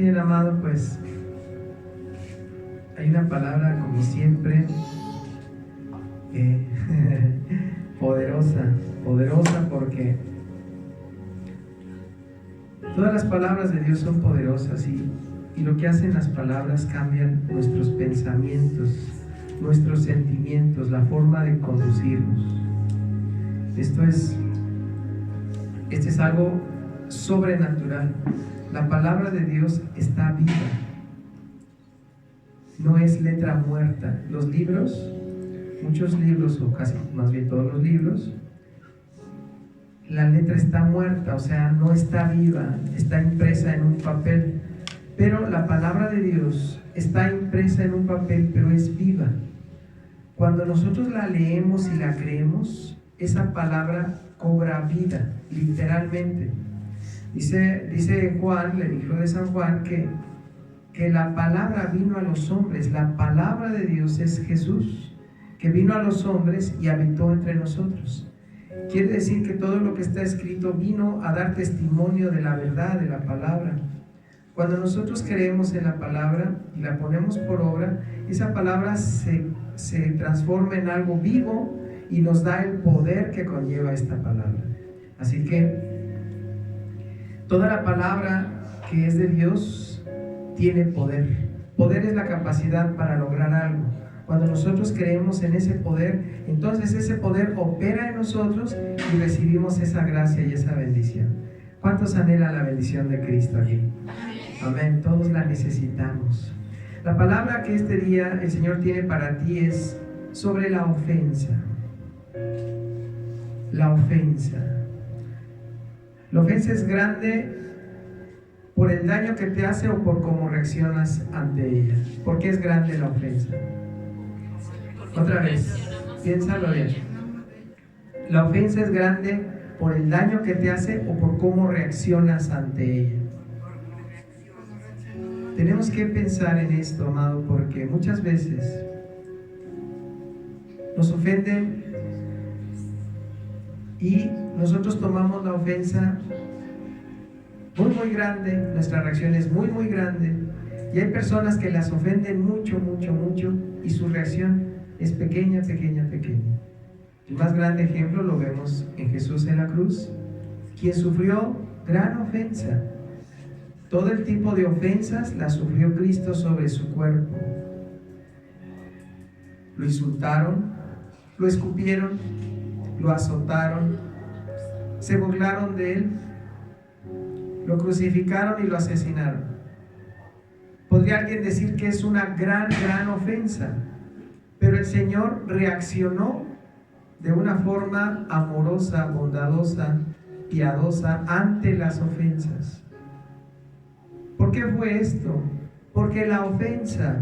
bien, amado, pues hay una palabra, como siempre, poderosa porque todas las palabras de Dios son poderosas y lo que hacen las palabras cambian nuestros pensamientos, nuestros sentimientos, la forma de conducirnos. Esto es algo sobrenatural. La palabra de Dios está viva, no es letra muerta. Los libros, muchos libros, o casi más bien todos los libros, la letra está muerta, o sea, no está viva, está impresa en un papel. Pero la palabra de Dios está impresa en un papel, pero es viva. Cuando nosotros la leemos y la creemos, esa palabra cobra vida, literalmente. Dice Juan, el libro de San Juan, que la palabra vino a los hombres. La palabra de Dios es Jesús, que vino a los hombres y habitó entre nosotros. Quiere decir que todo lo que está escrito vino a dar testimonio de la verdad de la palabra. Cuando nosotros creemos en la palabra y la ponemos por obra, esa palabra se transforma en algo vivo y nos da el poder que conlleva esta palabra. Así que toda la palabra que es de Dios tiene poder. Poder es la capacidad para lograr algo. Cuando nosotros creemos en ese poder, entonces ese poder opera en nosotros y recibimos esa gracia y esa bendición. ¿Cuántos anhelan la bendición de Cristo aquí? Amén, todos la necesitamos. La palabra que este día el Señor tiene para ti es sobre la ofensa. La ofensa. La ofensa es grande por el daño que te hace o por cómo reaccionas ante ella. ¿Por qué es grande la ofensa? Otra vez, piénsalo bien. La ofensa es grande por el daño que te hace o por cómo reaccionas ante ella. Tenemos que pensar en esto, amado, porque muchas veces nos ofenden y nosotros tomamos la ofensa muy grande, nuestra reacción es muy grande, y hay personas que las ofenden mucho y su reacción es pequeña. El más grande ejemplo lo vemos en Jesús en la cruz, quien sufrió gran ofensa. Todo el tipo de ofensas las sufrió Cristo sobre su cuerpo. Lo insultaron, lo escupieron, lo azotaron, se burlaron de él, lo crucificaron y lo asesinaron. Podría alguien decir que es una gran ofensa, pero el Señor reaccionó de una forma amorosa, bondadosa, piadosa ante las ofensas. ¿Por qué fue esto? Porque la ofensa,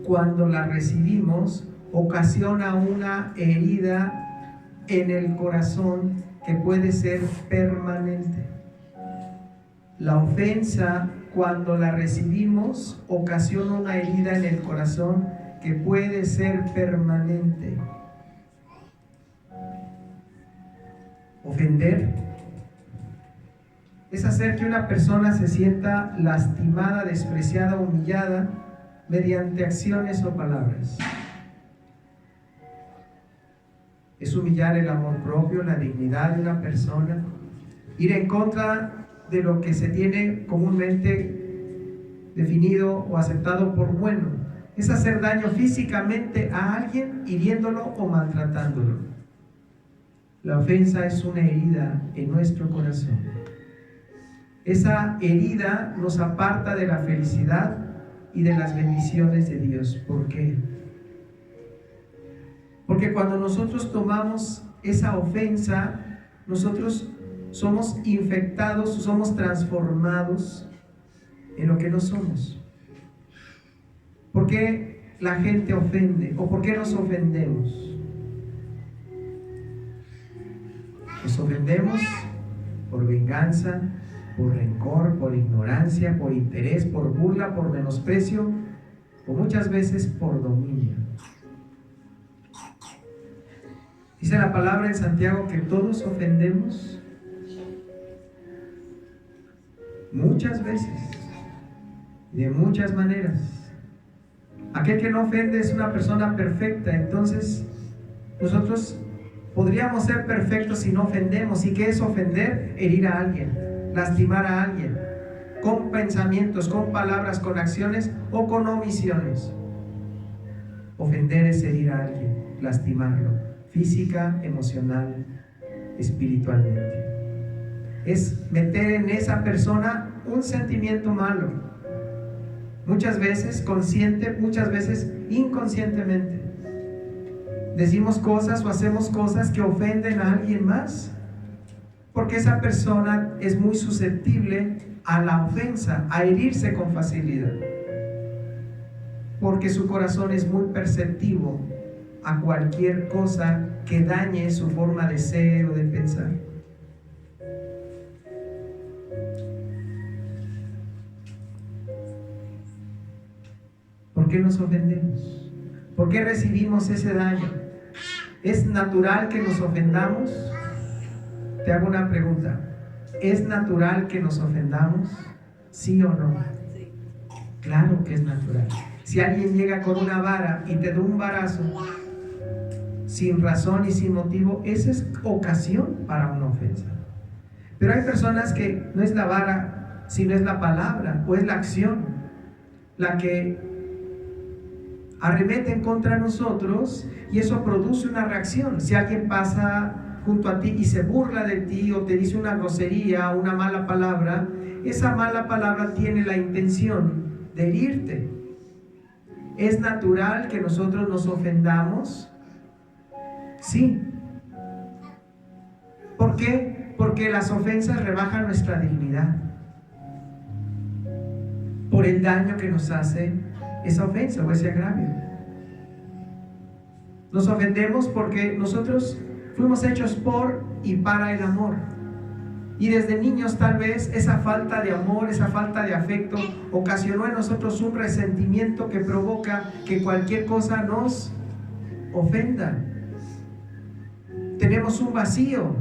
cuando la recibimos, ocasiona una herida en el corazón que puede ser permanente. La ofensa, cuando la recibimos, ocasiona una herida en el corazón que puede ser permanente. Ofender es hacer que una persona se sienta lastimada, despreciada, humillada mediante acciones o palabras. Es humillar el amor propio, la dignidad de una persona, ir en contra de lo que se tiene comúnmente definido o aceptado por bueno. Es hacer daño físicamente a alguien, hiriéndolo o maltratándolo. La ofensa es una herida en nuestro corazón. Esa herida nos aparta de la felicidad y de las bendiciones de Dios. ¿Por qué? Porque cuando nosotros tomamos esa ofensa, nosotros somos infectados, somos transformados en lo que no somos. ¿Por qué la gente ofende? ¿O por qué nos ofendemos? Nos ofendemos por venganza, por rencor, por ignorancia, por interés, por burla, por menosprecio, o muchas veces por dominio. Dice la palabra en Santiago que todos ofendemos muchas veces, de muchas maneras. Aquel que no ofende es una persona perfecta. Entonces nosotros podríamos ser perfectos si no ofendemos. ¿Y qué es ofender? Herir a alguien, lastimar a alguien, con pensamientos, con palabras, con acciones o con omisiones. Ofender es herir a alguien, lastimarlo, física, emocional, espiritualmente. Es meter en esa persona un sentimiento malo, muchas veces consciente, muchas veces inconscientemente. Decimos cosas o hacemos cosas que ofenden a alguien más, porque esa persona es muy susceptible a la ofensa, a herirse con facilidad, porque su corazón es muy perceptivo a cualquier cosa que dañe su forma de ser o de pensar. ¿Por qué nos ofendemos? ¿Por qué recibimos ese daño? ¿Es natural que nos ofendamos? Te hago una pregunta. ¿Es natural que nos ofendamos? ¿Sí o no? Claro que es natural. Si alguien llega con una vara y te da un varazo, sin razón y sin motivo, esa es ocasión para una ofensa. Pero hay personas que no es la vara, sino es la palabra o es la acción la que arremeten contra nosotros, y eso produce una reacción. Si alguien pasa junto a ti y se burla de ti o te dice una grosería, una mala palabra, esa mala palabra tiene la intención de herirte. ¿Es natural que nosotros nos ofendamos? Sí. ¿Por qué? Porque las ofensas rebajan nuestra dignidad por el daño que nos hace esa ofensa o ese agravio. Nos ofendemos porque nosotros fuimos hechos por y para el amor, y desde niños tal vez esa falta de amor, esa falta de afecto ocasionó en nosotros un resentimiento que provoca que cualquier cosa nos ofenda. Tenemos un vacío,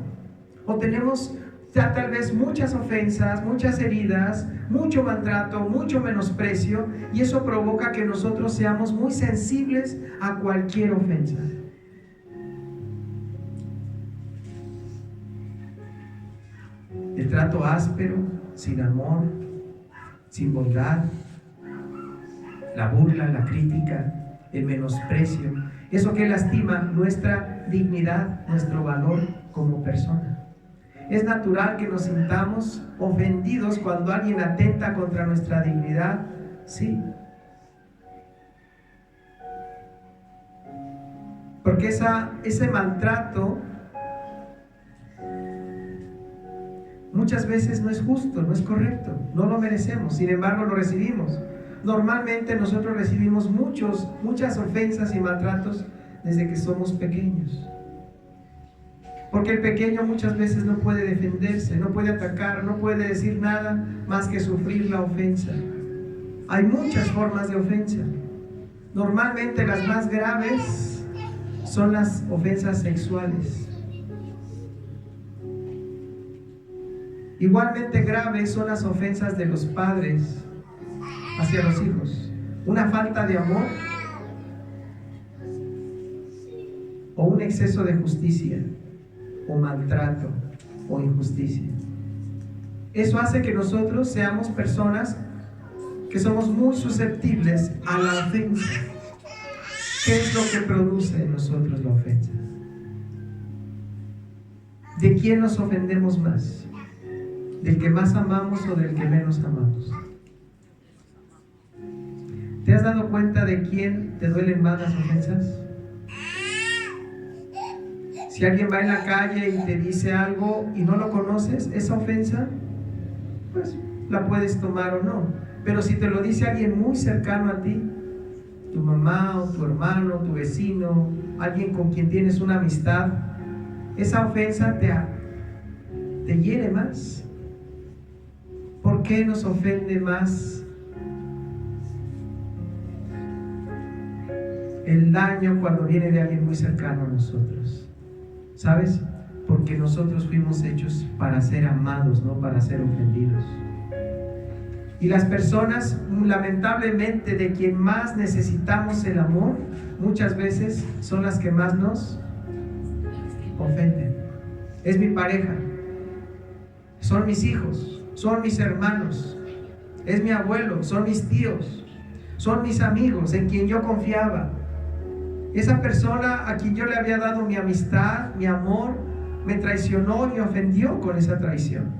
o tenemos ya tal vez muchas ofensas, muchas heridas, mucho maltrato, mucho menosprecio, y eso provoca que nosotros seamos muy sensibles a cualquier ofensa. El trato áspero, sin amor, sin bondad, la burla, la crítica, el menosprecio, eso que lastima nuestra dignidad, nuestro valor como persona. ¿Es natural que nos sintamos ofendidos cuando alguien atenta contra nuestra dignidad? Sí. Porque ese maltrato muchas veces no es justo, no es correcto, no lo merecemos, sin embargo lo recibimos. Normalmente nosotros recibimos muchas ofensas y maltratos desde que somos pequeños. Porque el pequeño muchas veces no puede defenderse, no puede atacar, no puede decir nada más que sufrir la ofensa. Hay muchas formas de ofensa. Normalmente las más graves son las ofensas sexuales. Igualmente graves son las ofensas de los padres hacia los hijos. Una falta de amor o un exceso de justicia, o maltrato, o injusticia. Eso hace que nosotros seamos personas que somos muy susceptibles a la ofensa. ¿Qué es lo que produce en nosotros la ofensa? ¿De quién nos ofendemos más? ¿Del que más amamos o del que menos amamos? ¿Te has dado cuenta de quién te duelen más las ofensas? Si alguien va en la calle y te dice algo y no lo conoces, esa ofensa, pues la puedes tomar o no. Pero si te lo dice alguien muy cercano a ti, tu mamá o tu hermano, tu vecino, alguien con quien tienes una amistad, esa ofensa te hiere más. ¿Por qué nos ofende más el daño cuando viene de alguien muy cercano a nosotros? ¿Sabes? Porque nosotros fuimos hechos para ser amados, no para ser ofendidos. Y las personas, lamentablemente, de quien más necesitamos el amor, muchas veces son las que más nos ofenden. Es mi pareja, son mis hijos, son mis hermanos, es mi abuelo, son mis tíos, son mis amigos en quien yo confiaba. Esa persona a quien yo le había dado mi amistad, mi amor, me traicionó y me ofendió con esa traición.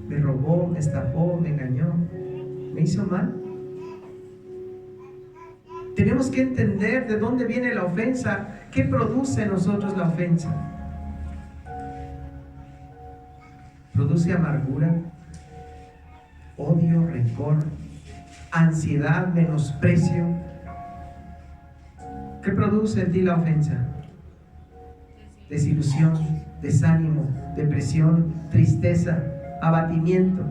Me robó, me estafó, me engañó, me hizo mal. Tenemos que entender de dónde viene la ofensa, qué produce en nosotros la ofensa. Produce amargura, odio, rencor, ansiedad, menosprecio. ¿Qué produce en ti la ofensa? Desilusión, desánimo, depresión, tristeza, abatimiento.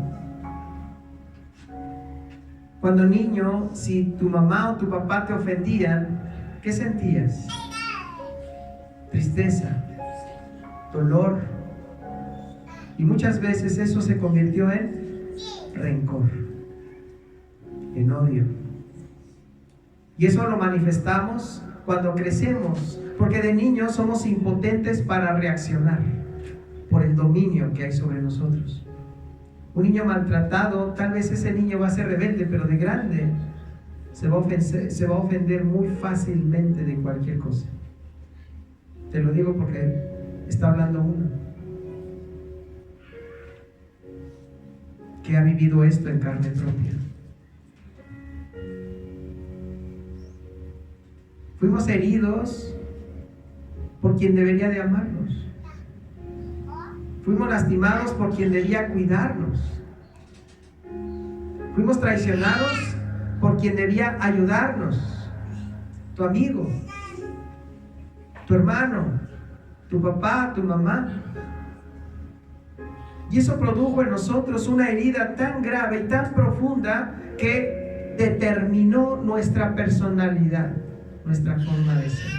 Cuando niño, si tu mamá o tu papá te ofendían, ¿qué sentías? Tristeza, dolor. Y muchas veces eso se convirtió en rencor, en odio. Y eso lo manifestamos cuando crecemos, porque de niños somos impotentes para reaccionar por el dominio que hay sobre nosotros. Un niño maltratado, tal vez ese niño va a ser rebelde, pero de grande se va a ofender muy fácilmente de cualquier cosa. Te lo digo porque está hablando uno que ha vivido esto en carne propia. Fuimos heridos por quien debería de amarnos. Fuimos lastimados por quien debía cuidarnos. Fuimos traicionados por quien debía ayudarnos. Tu amigo, tu hermano, tu papá, tu mamá. Y eso produjo en nosotros una herida tan grave y tan profunda que determinó nuestra personalidad, nuestra forma de ser.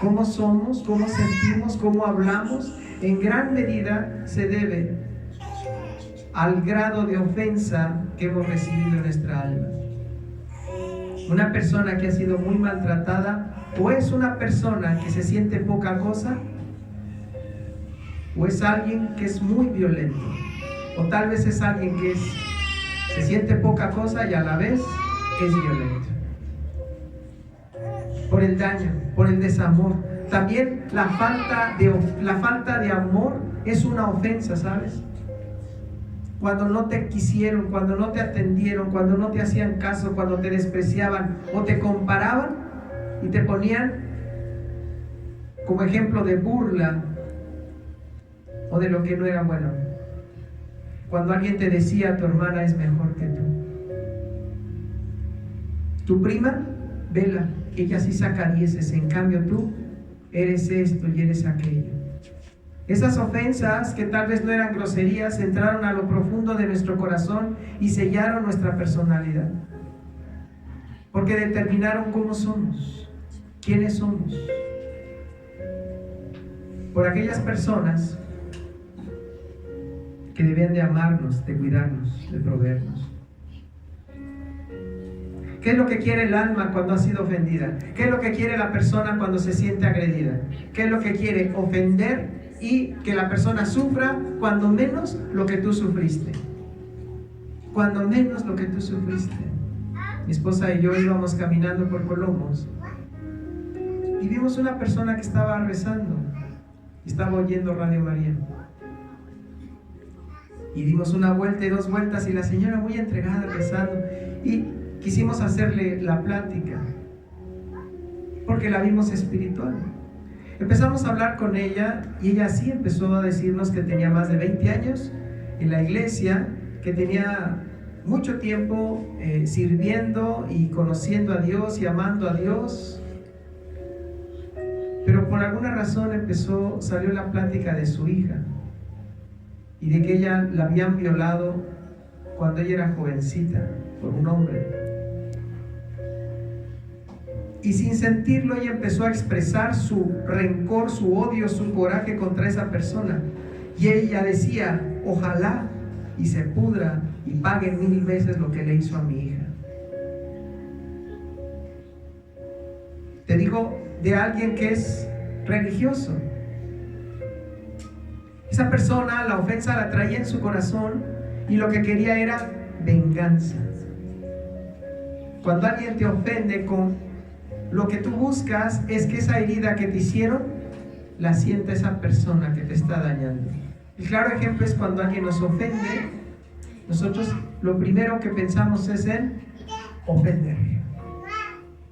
Cómo somos, cómo sentimos, cómo hablamos, en gran medida se debe al grado de ofensa que hemos recibido en nuestra alma. Una persona que ha sido muy maltratada, o es una persona que se siente poca cosa, o es alguien que es muy violento, o tal vez es alguien que se siente poca cosa y a la vez es violento. Por el daño, por el desamor. También la falta de amor es una ofensa, ¿sabes? Cuando no te quisieron, cuando no te atendieron, cuando no te hacían caso, cuando te despreciaban o te comparaban y te ponían como ejemplo de burla o de lo que no era bueno. Cuando alguien te decía, tu hermana es mejor que tú. Tu prima, vela, ella sí saca 10, en cambio tú eres esto y eres aquello. Esas ofensas que tal vez no eran groserías entraron a lo profundo de nuestro corazón y sellaron nuestra personalidad, porque determinaron cómo somos, quiénes somos. Por aquellas personas que debían de amarnos, de cuidarnos, de proveernos. ¿Qué es lo que quiere el alma cuando ha sido ofendida? ¿Qué es lo que quiere la persona cuando se siente agredida? ¿Qué es lo que quiere? Ofender y que la persona sufra cuando menos lo que tú sufriste. Cuando menos lo que tú sufriste. Mi esposa y yo íbamos caminando por Colomos y vimos una persona que estaba rezando y estaba oyendo Radio María. Y dimos una vuelta y 2 vueltas y la señora muy entregada rezando, y quisimos hacerle la plática porque la vimos espiritual. Empezamos a hablar con ella y ella sí empezó a decirnos que tenía más de 20 años en la iglesia, que tenía mucho tiempo sirviendo y conociendo a Dios y amando a Dios, pero por alguna razón salió la plática de su hija y de que ella la habían violado cuando ella era jovencita por un hombre. Y sin sentirlo ella empezó a expresar su rencor, su odio, su coraje contra esa persona. Y ella decía, ojalá y se pudra y pague 1000 veces lo que le hizo a mi hija. Te digo de alguien que es religioso. Esa persona, la ofensa la traía en su corazón y lo que quería era venganza. Cuando alguien te ofende, lo que tú buscas es que esa herida que te hicieron la sienta esa persona que te está dañando. El claro ejemplo es cuando alguien nos ofende, nosotros lo primero que pensamos es en ofender,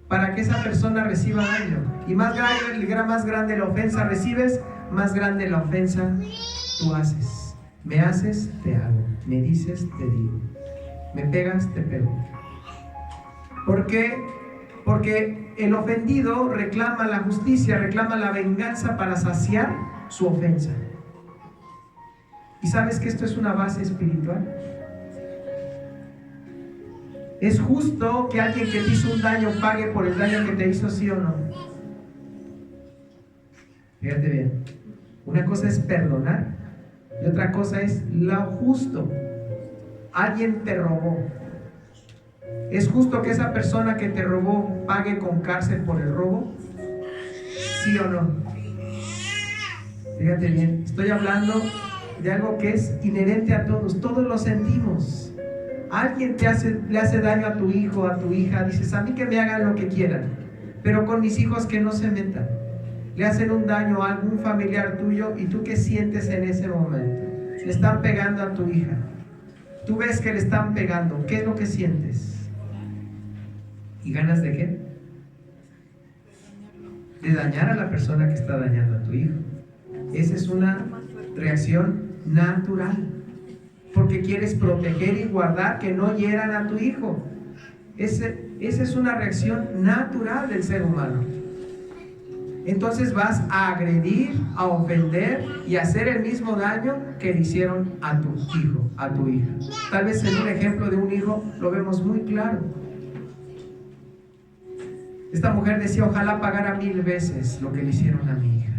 para que esa persona reciba daño. Y más grande la ofensa recibes, más grande la ofensa tú haces. Me haces, te hago. Me dices, te digo. Me pegas, te pego. ¿Por qué? Porque el ofendido reclama la justicia, reclama la venganza para saciar su ofensa. ¿Y sabes que esto es una base espiritual? ¿Es justo que alguien que te hizo un daño pague por el daño que te hizo, sí o no? Fíjate bien. Una cosa es perdonar y otra cosa es lo justo. Alguien te robó. ¿Es justo que esa persona que te robó pague con cárcel por el robo? ¿Sí o no? Fíjate bien. Estoy hablando de algo que es inherente a todos. Todos lo sentimos. Alguien le hace daño a tu hijo, a tu hija. Dices, a mí que me hagan lo que quieran, pero con mis hijos que no se metan. Le hacen un daño a algún familiar tuyo, y tú qué sientes en ese momento. Le están pegando a tu hija. Tú ves que le están pegando. ¿Qué es lo que sientes? ¿Y ganas de qué? De dañar a la persona que está dañando a tu hijo. Esa es una reacción natural, porque quieres proteger y guardar que no hieran a tu hijo. Esa es una reacción natural del ser humano. Entonces vas a agredir, a ofender y a hacer el mismo daño que le hicieron a tu hijo, a tu hija. Tal vez en un ejemplo de un hijo lo vemos muy claro. Esta mujer decía, ojalá pagara 1000 veces lo que le hicieron a mi hija,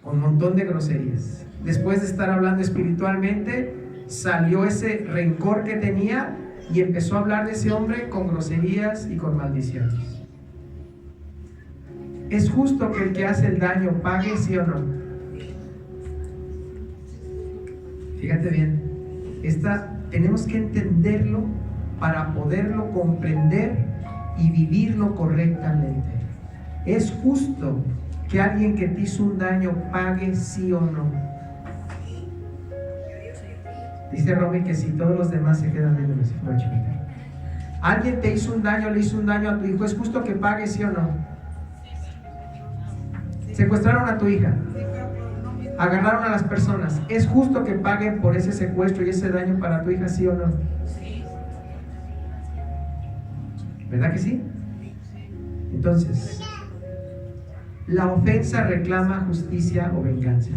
con un montón de groserías. Después de estar hablando espiritualmente, salió ese rencor que tenía y empezó a hablar de ese hombre con groserías y con maldiciones. ¿Es justo que el que hace el daño pague, sí o no? Fíjate bien, tenemos que entenderlo para poderlo comprender y vivirlo correctamente. ¿Es justo que alguien que te hizo un daño pague, sí o no? Dice Romy que si todos los demás se quedan viendo si fuera chiquita. Alguien te hizo un daño, le hizo un daño a tu hijo, ¿es justo que pague, sí o no? Secuestraron a tu hija, agarraron a las personas, ¿es justo que paguen por ese secuestro y ese daño para tu hija, sí o no? ¿Verdad que sí? Entonces, la ofensa reclama justicia o venganza.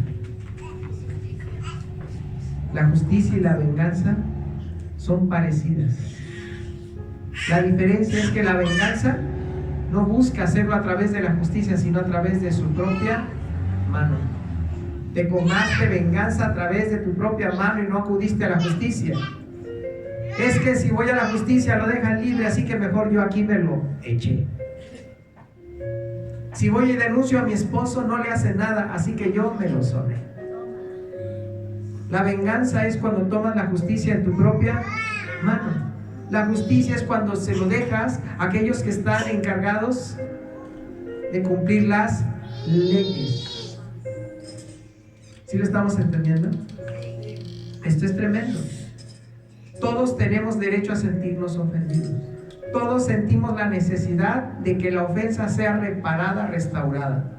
La justicia y la venganza son parecidas. La diferencia es que la venganza no busca hacerlo a través de la justicia, sino a través de su propia mano. Te cobraste venganza a través de tu propia mano y no acudiste a la justicia. Es que si voy a la justicia lo dejan libre, así que mejor yo aquí me lo eché. Si voy y denuncio a mi esposo no le hace nada, así que yo me lo soné. La venganza es cuando tomas la justicia en tu propia mano. La justicia es cuando se lo dejas a aquellos que están encargados de cumplir las leyes. ¿Sí lo estamos entendiendo? Esto es tremendo. Todos tenemos derecho a sentirnos ofendidos. Todos sentimos la necesidad de que la ofensa sea reparada, restaurada.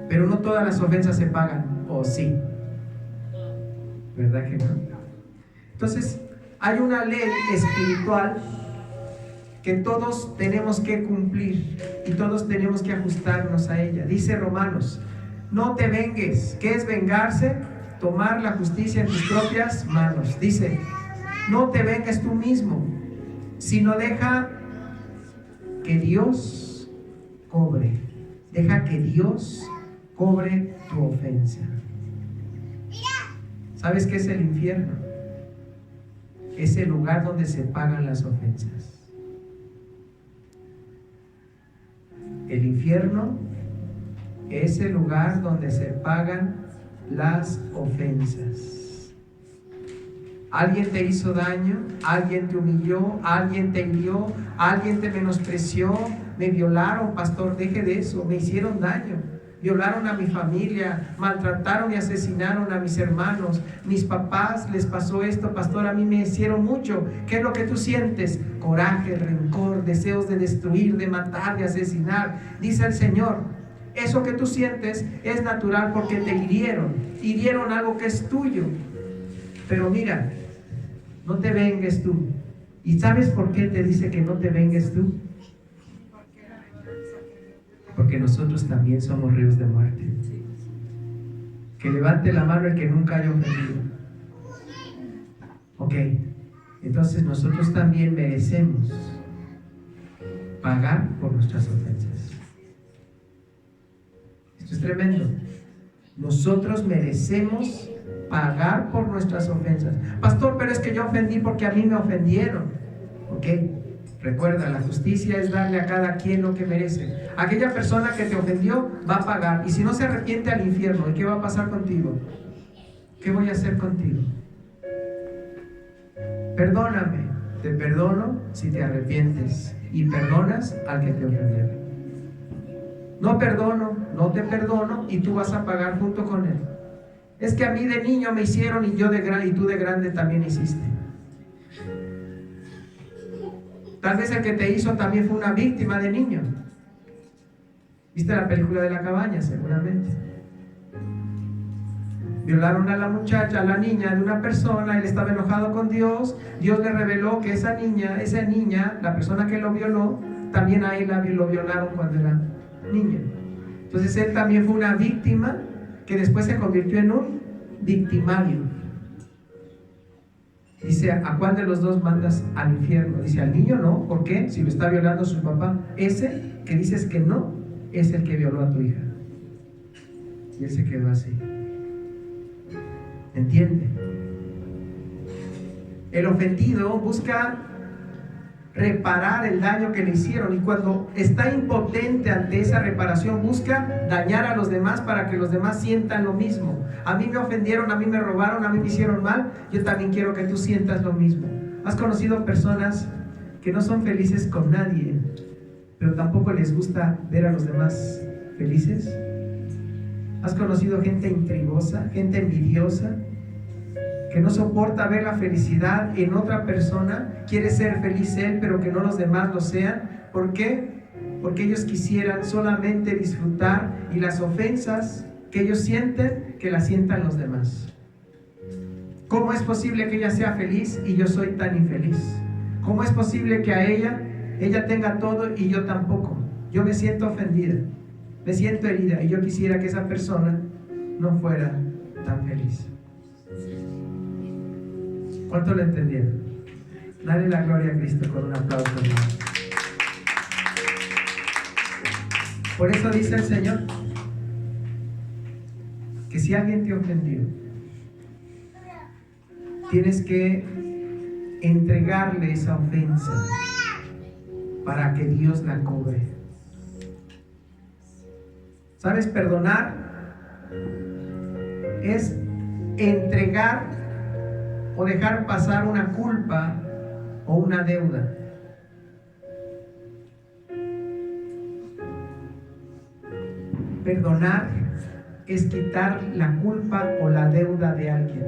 Pero no todas las ofensas se pagan, ¿o sí? ¿Verdad que no? Entonces, hay una ley espiritual que todos tenemos que cumplir y todos tenemos que ajustarnos a ella. Dice Romanos, no te vengues. ¿Qué es vengarse? Tomar la justicia en tus propias manos. Dice, no te vengues tú mismo, sino deja que Dios cobre. Deja que Dios cobre tu ofensa. ¿Sabes qué es el infierno? Es el lugar donde se pagan las ofensas. El infierno es el lugar donde se pagan las ofensas. Alguien te hizo daño, alguien te humilló, alguien te hirió, alguien te menospreció, me violaron, pastor, deje de eso, me hicieron daño, violaron a mi familia, maltrataron y asesinaron a mis hermanos, mis papás les pasó esto, pastor, a mí me hicieron mucho. ¿Qué es lo que tú sientes? Coraje, rencor, deseos de destruir, de matar, de asesinar. Dice el Señor, eso que tú sientes es natural porque te hirieron algo que es tuyo. Pero mira, no te vengues tú. ¿Y sabes por qué te dice que no te vengues tú? Porque nosotros también somos ríos de muerte. Que levante la mano el que nunca haya ofendido. Ok, entonces nosotros también merecemos pagar por nuestras ofensas. Esto es tremendo. Nosotros merecemos pagar por nuestras ofensas. Pastor, pero es que yo ofendí porque a mí me ofendieron. Ok, recuerda, la justicia es darle a cada quien lo que merece. Aquella persona que te ofendió va a pagar, y si no se arrepiente, al infierno. ¿Y qué va a pasar contigo? ¿Qué voy a hacer contigo? Perdóname. Te perdono si te arrepientes y perdonas al que te ofendió. No perdono, no te perdono, y tú vas a pagar junto con él. Es que a mí de niño me hicieron y tú de grande también hiciste. Tal vez el que te hizo también fue una víctima de niño. ¿Viste la película de la cabaña? Seguramente. Violaron a la muchacha, a la niña de una persona, él estaba enojado con Dios. Dios le reveló que esa niña, la persona que lo violó, también a él lo violaron cuando era niño. Entonces él también fue una víctima que después se convirtió en un victimario. Dice, ¿a cuál de los dos mandas al infierno? Dice, al niño no. ¿Por qué? Si lo está violando su papá. Ese que dices que no, es el que violó a tu hija. Y él se quedó así. ¿Entiende? El ofendido busca reparar el daño que le hicieron, y cuando está impotente ante esa reparación, busca dañar a los demás para que los demás sientan lo mismo. A mí me ofendieron, a mí me robaron, a mí me hicieron mal, yo también quiero que tú sientas lo mismo. ¿Has conocido personas que no son felices con nadie, pero tampoco les gusta ver a los demás felices? ¿Has conocido gente intrigosa, gente envidiosa, que no soporta ver la felicidad en otra persona? Quiere ser feliz él, pero que no los demás lo sean. ¿Por qué? Porque ellos quisieran solamente disfrutar, y las ofensas que ellos sienten, que las sientan los demás. ¿Cómo es posible que ella sea feliz y yo soy tan infeliz? ¿Cómo es posible que a ella tenga todo y yo tampoco? Yo me siento ofendida, me siento herida, y yo quisiera que esa persona no fuera tan feliz. ¿Cuánto lo entendieron? Dale la gloria a Cristo con un aplauso, hermano. Por eso dice el Señor que si alguien te ofendió, tienes que entregarle esa ofensa para que Dios la cobre. ¿Sabes? Perdonar es entregar o dejar pasar una culpa o una deuda. Perdonar es quitar la culpa o la deuda de alguien.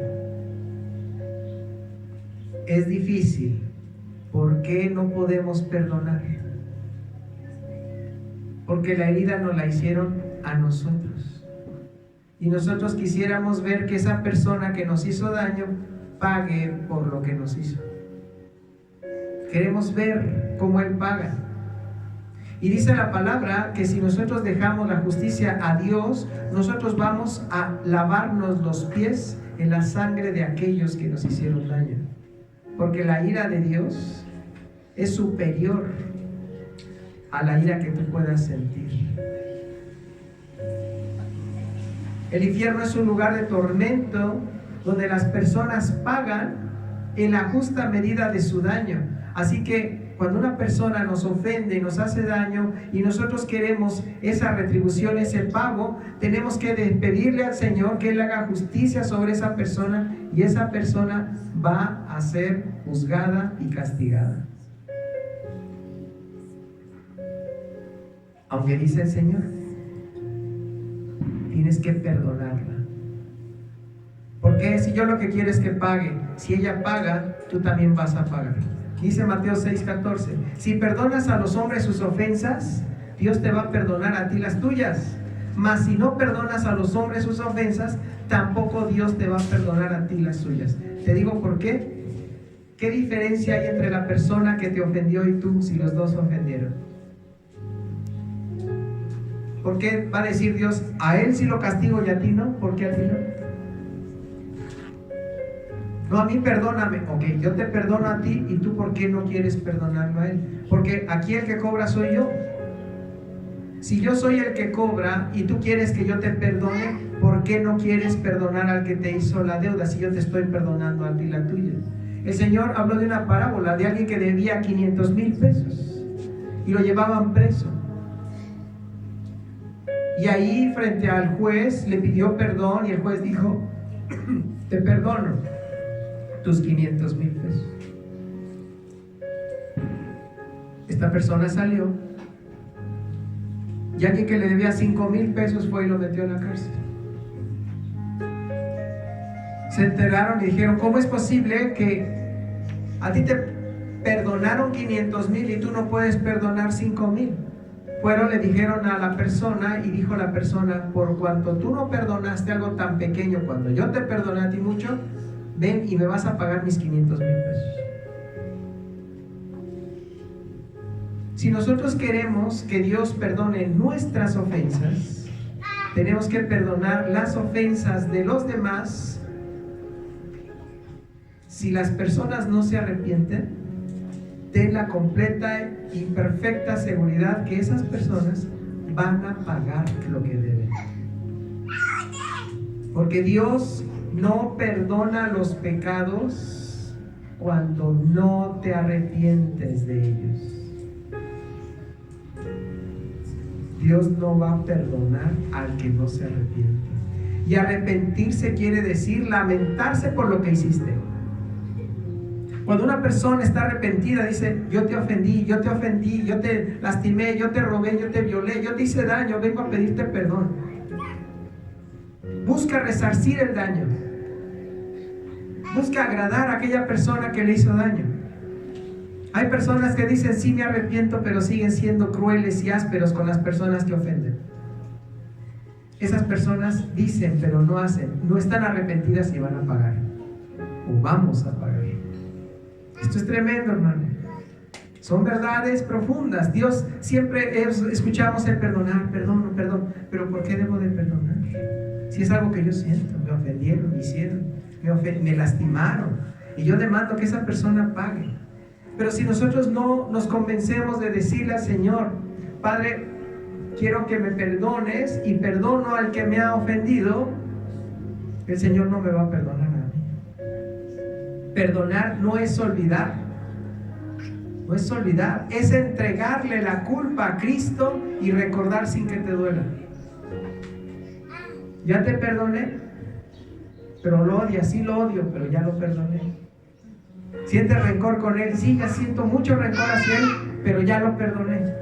Es difícil. ¿Por qué no podemos perdonar? Porque la herida nos la hicieron a nosotros. Y nosotros quisiéramos ver que esa persona que nos hizo daño pague por lo que nos hizo. Queremos ver cómo Él paga. Y dice la palabra que si nosotros dejamos la justicia a Dios, nosotros vamos a lavarnos los pies en la sangre de aquellos que nos hicieron daño. Porque la ira de Dios es superior a la ira que tú puedas sentir. El infierno es un lugar de tormento donde las personas pagan en la justa medida de su daño. Así que cuando una persona nos ofende, nos hace daño y nosotros queremos esa retribución, ese pago, tenemos que pedirle al Señor que Él haga justicia sobre esa persona y esa persona va a ser juzgada y castigada. Aunque dice el Señor, tienes que perdonarla. Porque si yo lo que quiero es que pague, si ella paga, tú también vas a pagar. Dice Mateo 6:14, si perdonas a los hombres sus ofensas, Dios te va a perdonar a ti las tuyas. Mas si no perdonas a los hombres sus ofensas, tampoco Dios te va a perdonar a ti las suyas. Te digo por qué. ¿Qué diferencia hay entre la persona que te ofendió y tú si los dos ofendieron? ¿Por qué va a decir Dios, a él sí lo castigo y a ti no? ¿Por qué a ti no? No, a mí perdóname. Ok, yo te perdono a ti y tú ¿por qué no quieres perdonarlo a él? Porque aquí el que cobra soy yo. Si yo soy el que cobra y tú quieres que yo te perdone, ¿por qué no quieres perdonar al que te hizo la deuda si yo te estoy perdonando a ti la tuya? El Señor habló de una parábola de alguien que debía 500,000 pesos y lo llevaban preso. Y ahí frente al juez le pidió perdón y el juez dijo, te perdono tus 500,000 pesos. Esta persona salió y alguien que le debía 5,000 pesos fue y lo metió en la cárcel. Se enteraron y dijeron, ¿cómo es posible que a ti te perdonaron 500,000 y tú no puedes perdonar 5,000? Fueron, le dijeron a la persona y dijo la persona, por cuanto tú no perdonaste algo tan pequeño cuando yo te perdoné a ti mucho, ven y me vas a pagar mis 500,000 pesos. Si nosotros queremos que Dios perdone nuestras ofensas, tenemos que perdonar las ofensas de los demás. Si las personas no se arrepienten, ten la completa y perfecta seguridad que esas personas van a pagar lo que deben. Porque Dios no perdona los pecados cuando no te arrepientes de ellos. Dios no va a perdonar al que no se arrepiente. Y arrepentirse quiere decir lamentarse por lo que hiciste. Cuando una persona está arrepentida, dice, yo te ofendí, yo te lastimé, yo te robé, yo te violé, yo te hice daño, vengo a pedirte perdón. Busca resarcir el daño. Busca agradar a aquella persona que le hizo daño. Hay personas que dicen, sí me arrepiento, pero siguen siendo crueles y ásperos con las personas que ofenden. Esas personas dicen, pero no hacen. No están arrepentidas y van a pagar. O vamos a pagar. Esto es tremendo, hermano. Son verdades profundas. Dios siempre escuchamos el perdonar, perdón, pero ¿por qué debo de perdonar? Si es algo que yo siento, me ofendieron, me hicieron, me lastimaron y yo demando que esa persona pague. Pero si nosotros no nos convencemos de decirle al Señor, Padre, quiero que me perdones y perdono al que me ha ofendido, el Señor no me va a perdonar a mí. Perdonar no es olvidar, no es olvidar, es entregarle la culpa a Cristo y recordar sin que te duela. Ya te perdoné, pero lo odias, sí lo odio, pero ya lo perdoné. ¿Sientes rencor con él? Sí, ya siento mucho rencor hacia él, pero ya lo perdoné.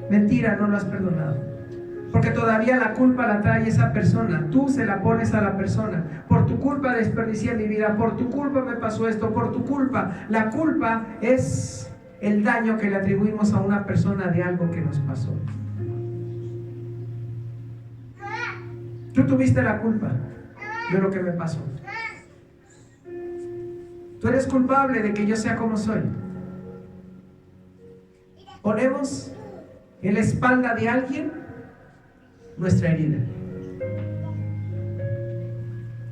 Mentira, no lo has perdonado. Porque todavía la culpa la trae esa persona. Tú se la pones a la persona. Por tu culpa desperdicié mi vida. Por tu culpa me pasó esto. Por tu culpa. La culpa es el daño que le atribuimos a una persona de algo que nos pasó. Tú tuviste la culpa de lo que me pasó. Tú eres culpable de que yo sea como soy. Ponemos en la espalda de alguien nuestra herida.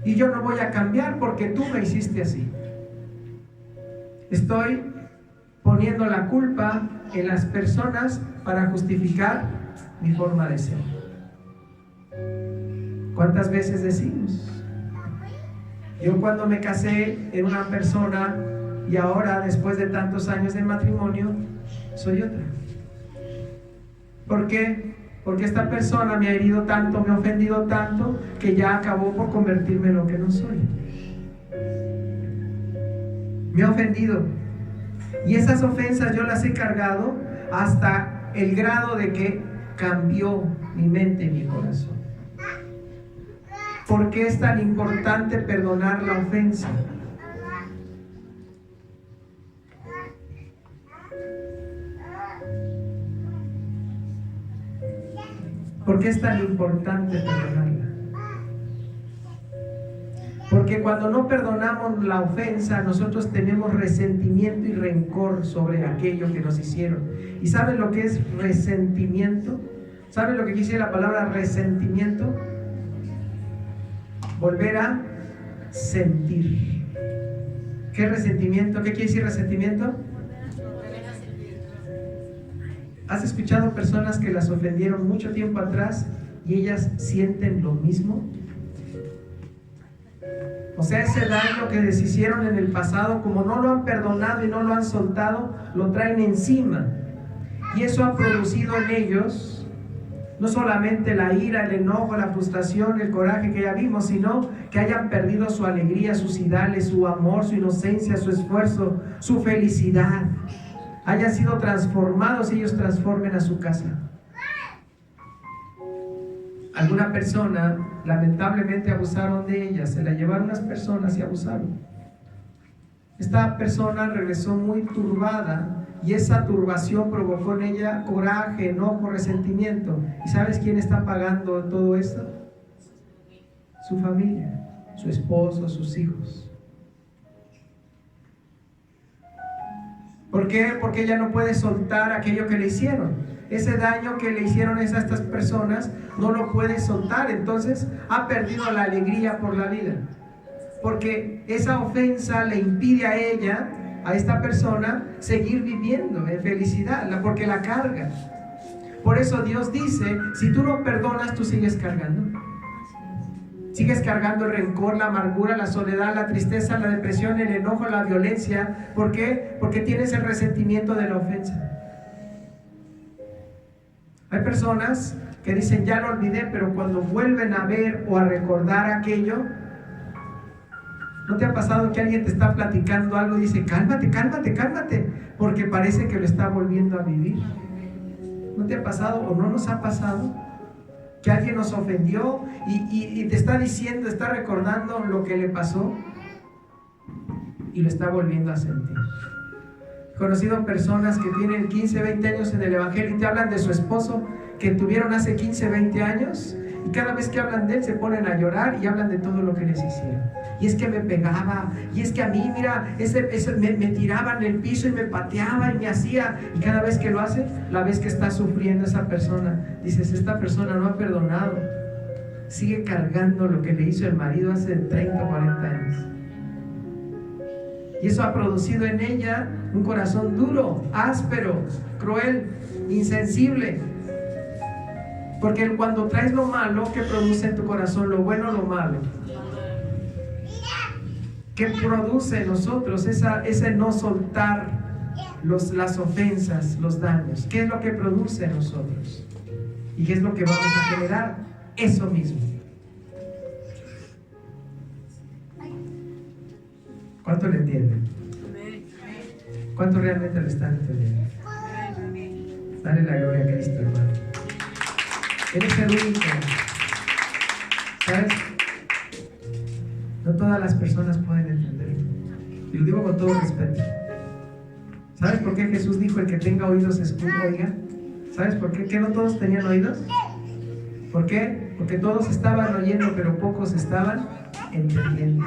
Y yo no voy a cambiar porque tú me hiciste así. Estoy poniendo la culpa en las personas para justificar mi forma de ser. ¿Cuántas veces decimos? Yo cuando me casé era una persona y ahora, después de tantos años de matrimonio, soy otra. ¿Por qué? Porque esta persona me ha herido tanto, me ha ofendido tanto, que ya acabó por convertirme en lo que no soy. Me ha ofendido. Y esas ofensas yo las he cargado hasta el grado de que cambió mi mente y mi corazón. ¿Por qué es tan importante perdonar la ofensa? ¿Por qué es tan importante perdonarla? Porque cuando no perdonamos la ofensa, nosotros tenemos resentimiento y rencor sobre aquello que nos hicieron. ¿Y saben lo que es resentimiento? ¿Saben lo que quiere decir la palabra resentimiento? Volver a sentir. ¿Qué es resentimiento? ¿Qué quiere decir resentimiento? ¿Has escuchado personas que las ofendieron mucho tiempo atrás y ellas sienten lo mismo? O sea, ese daño que les hicieron en el pasado, como no lo han perdonado y no lo han soltado, lo traen encima. Y eso ha producido en ellos no solamente la ira, el enojo, la frustración, el coraje que ya vimos, sino que hayan perdido su alegría, sus ideales, su amor, su inocencia, su esfuerzo, su felicidad. Hayan sido transformados y ellos transformen a su casa. Alguna persona, lamentablemente abusaron de ella, se la llevaron unas personas y abusaron. Esta persona regresó muy turbada y esa turbación provocó en ella coraje, enojo, resentimiento. ¿Y sabes quién está pagando todo esto? Su familia, su esposo, sus hijos. ¿Por qué? Porque ella no puede soltar aquello que le hicieron. Ese daño que le hicieron a estas personas no lo puede soltar. Entonces ha perdido la alegría por la vida. Porque esa ofensa le impide a ella, a esta persona, seguir viviendo en felicidad, porque la carga. Por eso Dios dice, si tú no perdonas, tú sigues cargando. Sigues cargando el rencor, la amargura, la soledad, la tristeza, la depresión, el enojo, la violencia. ¿Por qué? Porque tienes el resentimiento de la ofensa. Hay personas que dicen, ya lo olvidé, pero cuando vuelven a ver o a recordar aquello, ¿no te ha pasado que alguien te está platicando algo y dice, cálmate, cálmate, cálmate? Porque parece que lo está volviendo a vivir. ¿No te ha pasado o no nos ha pasado que alguien nos ofendió y te está diciendo, está recordando lo que le pasó y lo está volviendo a sentir? He conocido personas que tienen 15, 20 años en el evangelio y te hablan de su esposo que tuvieron hace 15, 20 años y cada vez que hablan de él se ponen a llorar y hablan de todo lo que les hicieron. Y es que me pegaba, y es que a mí, mira, me tiraba en el piso y me pateaba y me hacía. Y cada vez que lo hace, la vez que está sufriendo esa persona, dices, esta persona no ha perdonado. Sigue cargando lo que le hizo el marido hace 30 o 40 años. Y eso ha producido en ella un corazón duro, áspero, cruel, insensible. Porque cuando traes lo malo, ¿qué produce en tu corazón? Lo bueno o lo malo. ¿Qué produce en nosotros ese no soltar las ofensas, los daños? ¿Qué es lo que produce en nosotros? ¿Y qué es lo que vamos a generar? Eso mismo. ¿Cuánto le entienden? ¿Cuánto realmente le están entendiendo? Dale la gloria a Cristo, hermano. Él es el único. ¿Sabes? No todas las personas pueden entender. Y lo digo con todo respeto. ¿Sabes por qué Jesús dijo, el que tenga oídos escucha, oiga? ¿Sabes por qué? ¿Que no todos tenían oídos? ¿Por qué? Porque todos estaban oyendo, pero pocos estaban entendiendo.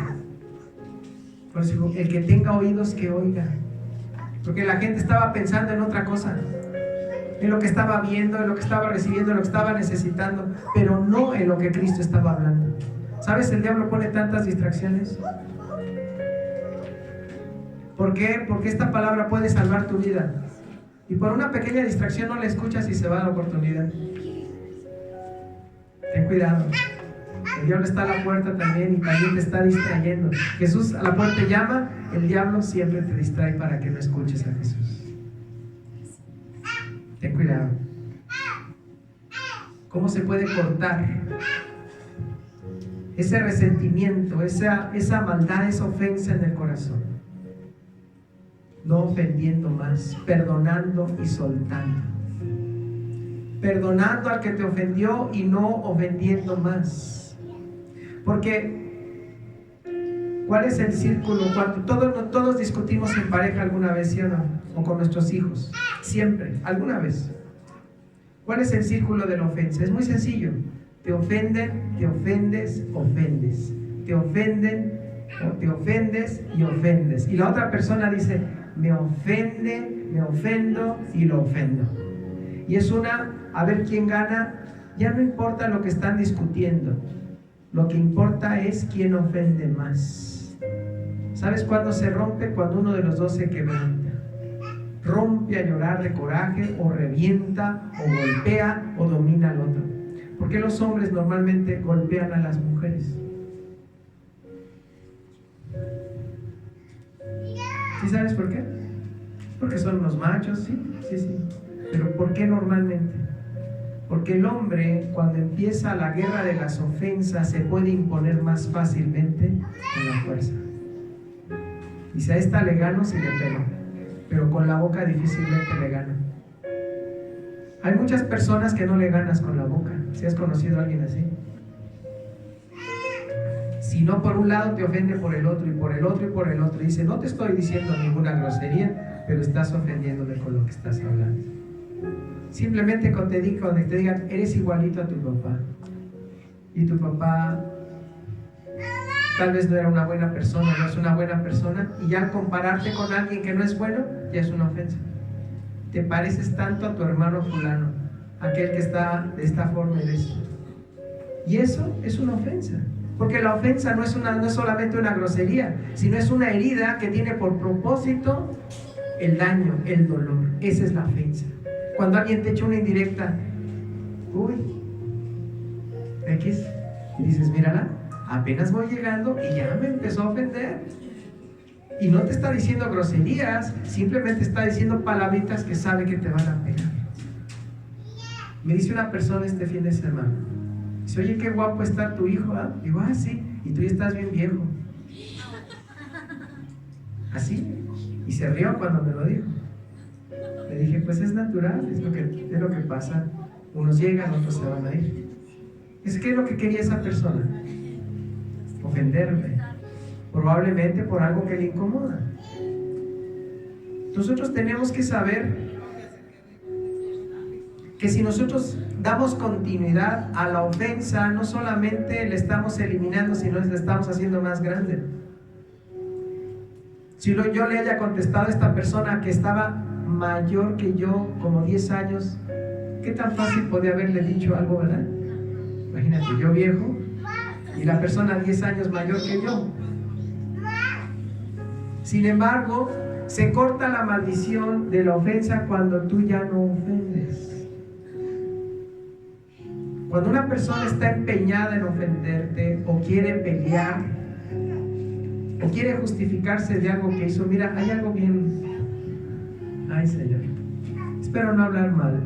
Por eso dijo, el que tenga oídos que oiga. Porque la gente estaba pensando en otra cosa, en lo que estaba viendo, en lo que estaba recibiendo, en lo que estaba necesitando, pero no en lo que Cristo estaba hablando. ¿Sabes? El diablo pone tantas distracciones. ¿Por qué? Porque esta palabra puede salvar tu vida. Y por una pequeña distracción no la escuchas y se va la oportunidad. Ten cuidado. El diablo está a la puerta también y también te está distrayendo. Jesús a la puerta te llama, el diablo siempre te distrae para que no escuches a Jesús. Ten cuidado. ¿Cómo se puede cortar ese resentimiento, esa maldad, esa ofensa en el corazón? No ofendiendo más, perdonando y soltando. Perdonando al que te ofendió y no ofendiendo más. Porque, ¿cuál es el círculo? Cuando todos discutimos en pareja alguna vez, ¿sí o no? O con nuestros hijos. Siempre, alguna vez. ¿Cuál es el círculo de la ofensa? Es muy sencillo. Te ofenden, te ofendes, ofendes. Te ofenden, te ofendes y ofendes. Y la otra persona dice, me ofende, me ofendo y lo ofendo. Y es a ver quién gana. Ya no importa lo que están discutiendo. Lo que importa es quién ofende más. ¿Sabes cuándo se rompe? Cuando uno de los dos se quebranta. Rompe a llorar de coraje, o revienta, o golpea, o domina al otro. ¿Por qué los hombres normalmente golpean a las mujeres? ¿Sí sabes por qué? Porque son los machos, sí. Pero ¿por qué normalmente? Porque el hombre, cuando empieza la guerra de las ofensas, se puede imponer más fácilmente con la fuerza. Dice, a esta le gano si le pego, pero con la boca difícilmente le gano. Hay muchas personas que no le ganas con la boca. ¿Si has conocido a alguien así? Si no por un lado te ofende por el otro, y por el otro, y por el otro. Dice, no te estoy diciendo ninguna grosería, pero estás ofendiéndome con lo que estás hablando. Simplemente cuando te digan, eres igualito a tu papá, y tu papá tal vez no era una buena persona, no es una buena persona, y ya al compararte con alguien que no es bueno, ya es una ofensa. Te pareces tanto a tu hermano fulano, aquel que está de esta forma y de esto. Y eso es una ofensa, porque la ofensa no es solamente una grosería, sino es una herida que tiene por propósito el daño, el dolor. Esa es la ofensa. Cuando alguien te echa una indirecta, X, y dices, mírala, apenas voy llegando y ya me empezó a ofender. Y no te está diciendo groserías, simplemente está diciendo palabritas que sabe que te van a pegar. Me dice una persona este fin de semana, dice, oye, qué guapo está tu hijo, ¿eh? Digo, sí, y tú ya estás bien viejo. Así, y se rió cuando me lo dijo. Le dije, pues es natural, es lo que pasa. Unos llegan, otros se van a ir. ¿Qué es lo que quería esa persona? Ofenderme, probablemente por algo que le incomoda. Nosotros tenemos que saber que si nosotros damos continuidad a la ofensa, no solamente le estamos eliminando, sino le estamos haciendo más grande. Si yo le haya contestado a esta persona que estaba mayor que yo, como 10 años, ¿qué tan fácil podía haberle dicho algo, verdad? Imagínate, yo viejo y la persona 10 años mayor que yo. Sin embargo, se corta la maldición de la ofensa cuando tú ya no ofendes. Cuando una persona está empeñada en ofenderte, o quiere pelear, o quiere justificarse de algo que hizo, mira, hay algo bien. Ay, Señor, espero no hablar mal.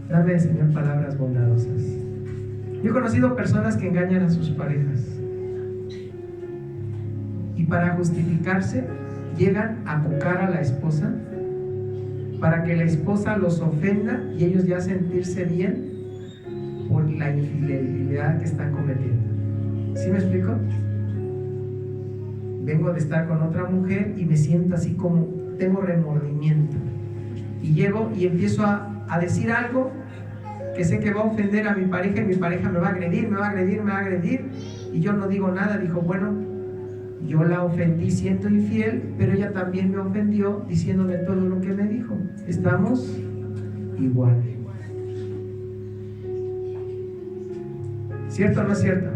Dame, Señor, palabras bondadosas. Yo he conocido personas que engañan a sus parejas y para justificarse llegan a cucar a la esposa para que la esposa los ofenda y ellos ya sentirse bien por la infidelidad que están cometiendo. ¿Sí me explico? Vengo de estar con otra mujer y me siento así como tengo remordimiento y llego y empiezo a decir algo que sé que va a ofender a mi pareja y mi pareja me va a agredir y yo no digo nada. Dijo, bueno, yo la ofendí siendo infiel, pero ella también me ofendió diciéndome todo lo que me dijo. Estamos igual. ¿Cierto o no es cierto?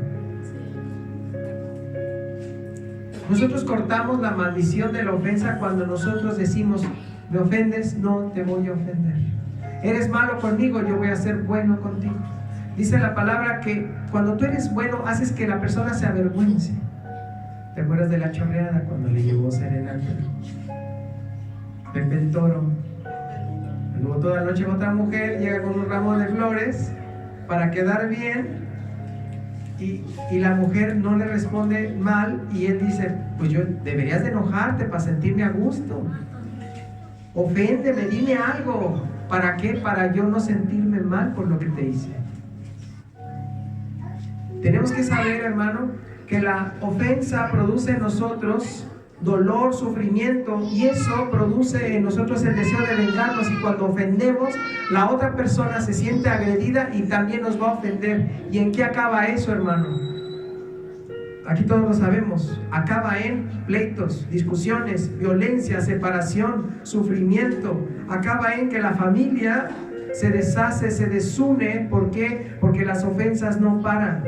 Nosotros cortamos la maldición de la ofensa cuando nosotros decimos, me ofendes, no te voy a ofender. Eres malo conmigo, yo voy a ser bueno contigo. Dice la palabra que cuando tú eres bueno, haces que la persona se avergüence. ¿Te acuerdas de la chorreada cuando le llevó serenata? Pepe el Toro anduvo toda la noche con otra mujer, llega con un ramo de flores para quedar bien, y la mujer no le responde mal, y él dice, pues yo deberías de enojarte para sentirme a gusto. Oféndeme, dime algo. ¿Para qué? Para yo no sentirme mal por lo que te hice. Tenemos que saber, hermano, que la ofensa produce en nosotros dolor, sufrimiento, y eso produce en nosotros el deseo de vengarnos, y cuando ofendemos, la otra persona se siente agredida y también nos va a ofender. ¿Y en qué acaba eso, hermano? Aquí todos lo sabemos. Acaba en pleitos, discusiones, violencia, separación, sufrimiento. Acaba en que la familia se deshace, se desune. ¿Por qué? Porque las ofensas no paran.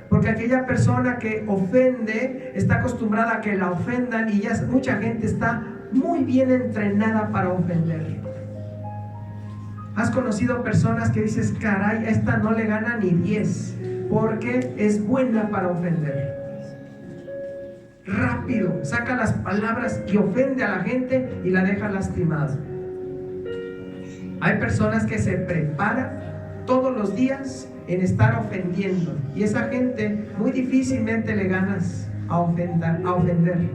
Porque aquella persona que ofende está acostumbrada a que la ofendan, y ya mucha gente está muy bien entrenada para ofender. ¿Has conocido personas que dices, caray, a esta no le gana ni 10, porque es buena para ofender? Rápido, saca las palabras y ofende a la gente y la deja lastimada. Hay personas que se preparan todos los días en estar ofendiendo, y esa gente muy difícilmente le ganas a ofender.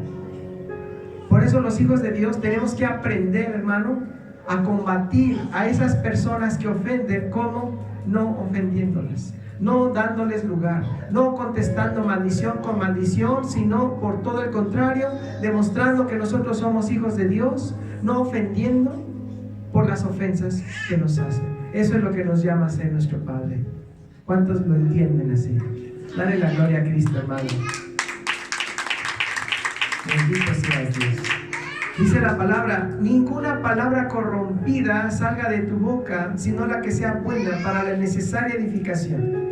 Por eso los hijos de Dios tenemos que aprender, hermano, a combatir a esas personas que ofenden. ¿Cómo? No ofendiéndolas, no dándoles lugar, no contestando maldición con maldición, sino por todo el contrario, demostrando que nosotros somos hijos de Dios, no ofendiendo por las ofensas que nos hacen. Eso es lo que nos llama a ser nuestro Padre. ¿Cuántos lo entienden así? Dale la gloria a Cristo, hermano. Bendito seas Dios. Dice la palabra, ninguna palabra corrompida salga de tu boca, sino la que sea buena para la necesaria edificación.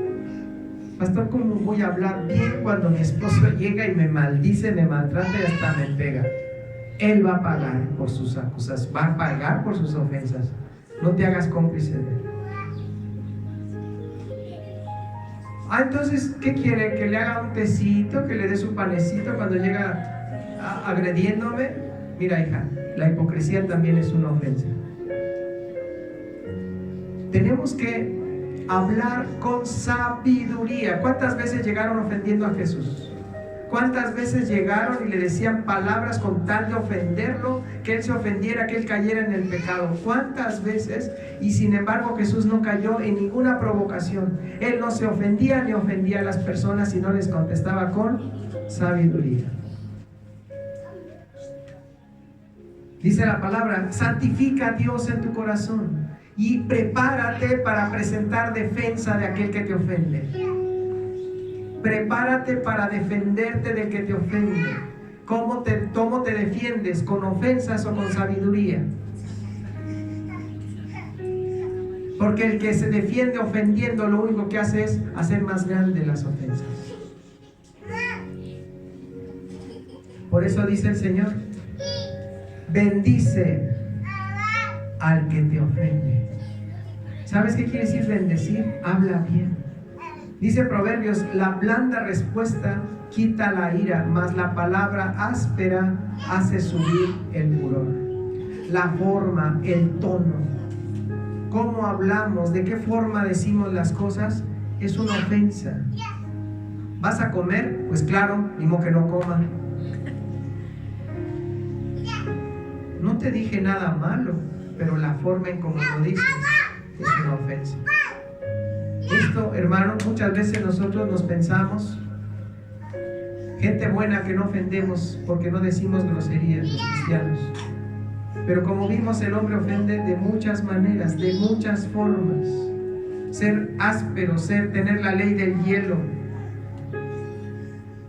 Pastor, ¿cómo voy a hablar bien cuando mi esposo llega y me maldice, me maltrata y hasta me pega? Él va a pagar por sus acusas, va a pagar por sus ofensas. No te hagas cómplice de él. Entonces, ¿qué quiere? ¿Que le haga un tecito? ¿Que le dé su panecito cuando llega agrediéndome? Mira, hija, la hipocresía también es una ofensa. Tenemos que hablar con sabiduría. ¿Cuántas veces llegaron ofendiendo a Jesús? ¿Cuántas veces llegaron y le decían palabras con tal de ofenderlo, que él se ofendiera, que él cayera en el pecado? ¿Cuántas veces? Y sin embargo Jesús no cayó en ninguna provocación. Él no se ofendía ni ofendía a las personas, sino les contestaba con sabiduría. Dice la palabra, santifica a Dios en tu corazón y prepárate para presentar defensa de aquel que te ofende. Prepárate para defenderte del que te ofende. ¿Cómo te defiendes? ¿Con ofensas o con sabiduría? Porque el que se defiende ofendiendo, lo único que hace es hacer más grandes las ofensas. Por eso dice el Señor, bendice al que te ofende. ¿Sabes qué quiere decir bendecir? Habla bien. Dice Proverbios, la blanda respuesta quita la ira, mas la palabra áspera hace subir el furor. La forma, el tono, cómo hablamos, de qué forma decimos las cosas, es una ofensa. ¿Vas a comer? Pues claro, ni modo que no coma. No te dije nada malo, pero la forma en cómo lo dices es una ofensa. Esto, hermanos, muchas veces nosotros nos pensamos, gente buena que no ofendemos porque no decimos groserías los cristianos. Pero como vimos, el hombre ofende de muchas maneras, de muchas formas. Ser áspero, tener la ley del hielo,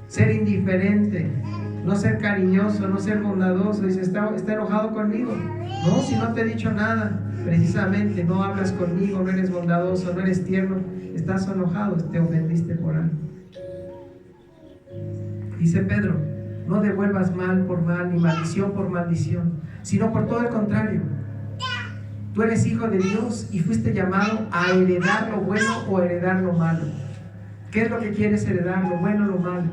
ser indiferente, no ser cariñoso, no ser bondadoso. Dice, está enojado conmigo. No, si no te he dicho nada. Precisamente no hablas conmigo, no eres bondadoso, no eres tierno, estás enojado, te ofendiste por algo. Dice Pedro, no devuelvas mal por mal, ni maldición por maldición, sino por todo el contrario. Tú eres hijo de Dios y fuiste llamado a heredar lo bueno o heredar lo malo. ¿Qué es lo que quieres heredar? ¿Lo bueno o lo malo?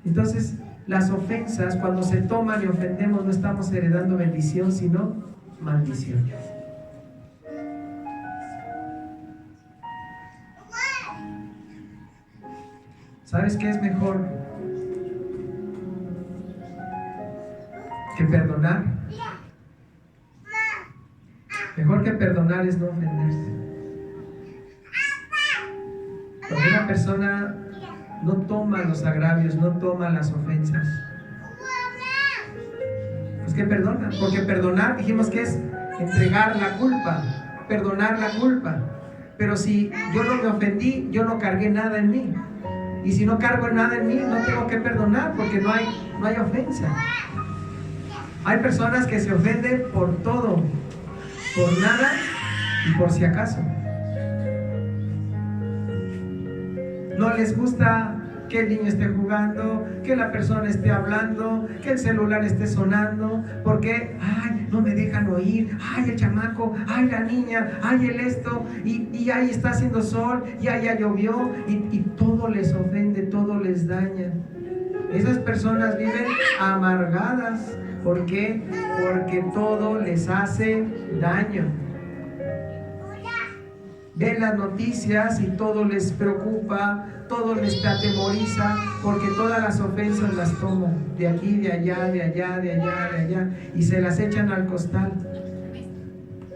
Entonces, las ofensas, cuando se toman y ofendemos, no estamos heredando bendición, sino maldición. ¿Sabes qué es mejor que perdonar? Mejor que perdonar es no ofenderse. Cuando una persona no toma los agravios, no toma las ofensas, pues que perdona. Porque perdonar, dijimos que es entregar la culpa, perdonar la culpa. Pero si yo no me ofendí, yo no cargué nada en mí. Y si no cargo nada en mí, no tengo que perdonar porque no hay ofensa. Hay personas que se ofenden por todo, por nada y por si acaso. No les gusta que el niño esté jugando, que la persona esté hablando, que el celular esté sonando, porque, ay, no me dejan oír, ay, el chamaco, ay, la niña, ay, el esto, y ahí está haciendo sol, y ahí ya llovió, y todo les ofende, todo les daña. Esas personas viven amargadas. ¿Por qué? Porque todo les hace daño. Ven las noticias y todo les preocupa, todo les atemoriza, porque todas las ofensas las toman de aquí, de allá, de allá, de allá, de allá, y se las echan al costal.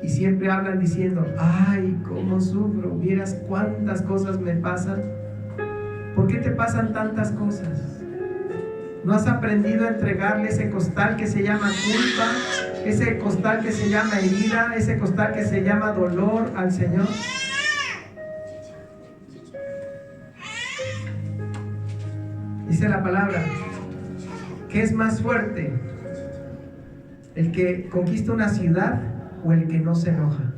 Y siempre hablan diciendo, ay, cómo sufro, vieras cuántas cosas me pasan. ¿Por qué te pasan tantas cosas? ¿No has aprendido a entregarle ese costal que se llama culpa, ese costal que se llama herida, ese costal que se llama dolor al Señor? Dice la palabra, ¿qué es más fuerte? ¿El que conquista una ciudad o el que no se enoja?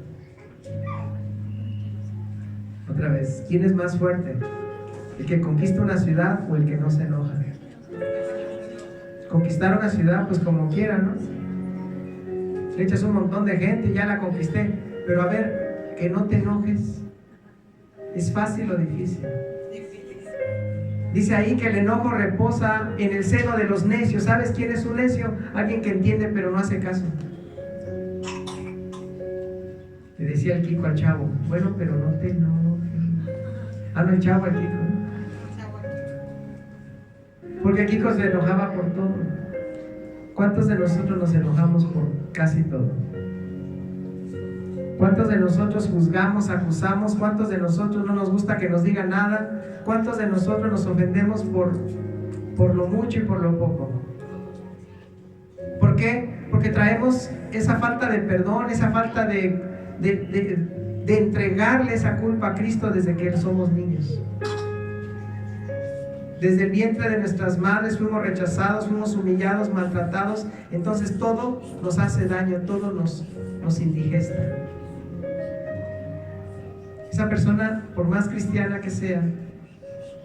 Otra vez, ¿quién es más fuerte? ¿El que conquista una ciudad o el que no se enoja? Conquistar una ciudad, pues como quiera, ¿no? Le echas un montón de gente y ya la conquisté. Pero a ver, que no te enojes. ¿Es fácil o difícil? Dice ahí que el enojo reposa en el seno de los necios. ¿Sabes quién es un necio? Alguien que entiende pero no hace caso. Le decía el Kiko al chavo, bueno, pero no te enojes. Ah, no, el chavo al Kiko. Porque Kiko se enojaba por todo. ¿Cuántos de nosotros nos enojamos por casi todo? ¿Cuántos de nosotros juzgamos, acusamos? ¿Cuántos de nosotros no nos gusta que nos digan nada? ¿Cuántos de nosotros nos ofendemos por lo mucho y por lo poco? ¿Por qué? Porque traemos esa falta de perdón, esa falta de entregarle esa culpa a Cristo desde que somos niños. Desde el vientre de nuestras madres fuimos rechazados, fuimos humillados, maltratados. Entonces todo nos hace daño, todo nos indigesta. Esa persona, por más cristiana que sea,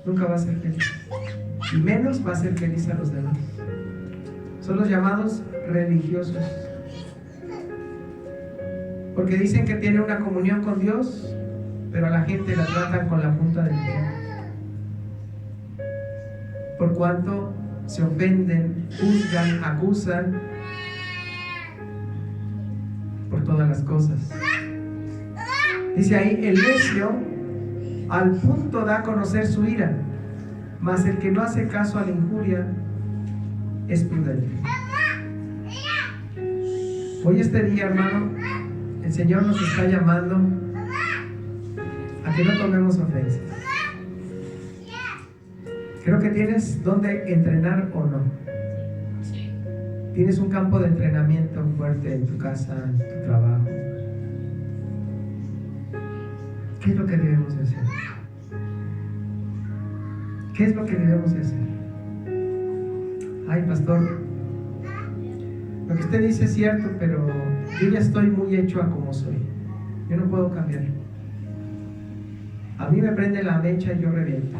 nunca va a ser feliz. Y menos va a ser feliz a los demás. Son los llamados religiosos. Porque dicen que tienen una comunión con Dios, pero a la gente la tratan con la punta del pie. Por cuanto se ofenden, juzgan, acusan por todas las cosas. Dice ahí, el necio al punto da a conocer su ira, mas el que no hace caso a la injuria es prudente. Hoy este día, hermano, el Señor nos está llamando a que no tomemos ofensas. Creo que tienes donde entrenar o no. Tienes un campo de entrenamiento fuerte en tu casa, en tu trabajo. ¿Qué es lo que debemos hacer? ¿Qué es lo que debemos hacer? Ay, pastor, lo que usted dice es cierto, pero yo ya estoy muy hecho a como soy. Yo no puedo cambiar. A mí me prende la mecha y yo reviento.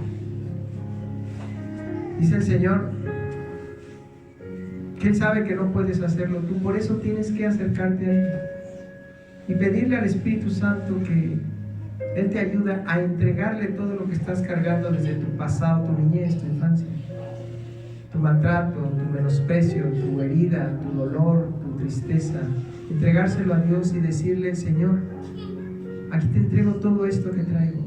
Dice el Señor que Él sabe que no puedes hacerlo tú, por eso tienes que acercarte a Él. y pedirle al Espíritu Santo que Él te ayude a entregarle todo lo que estás cargando desde tu pasado, tu niñez, tu infancia, tu maltrato, tu menosprecio, tu herida, tu dolor, tu tristeza. Entregárselo a Dios y decirle: Señor, aquí te entrego todo esto que traigo,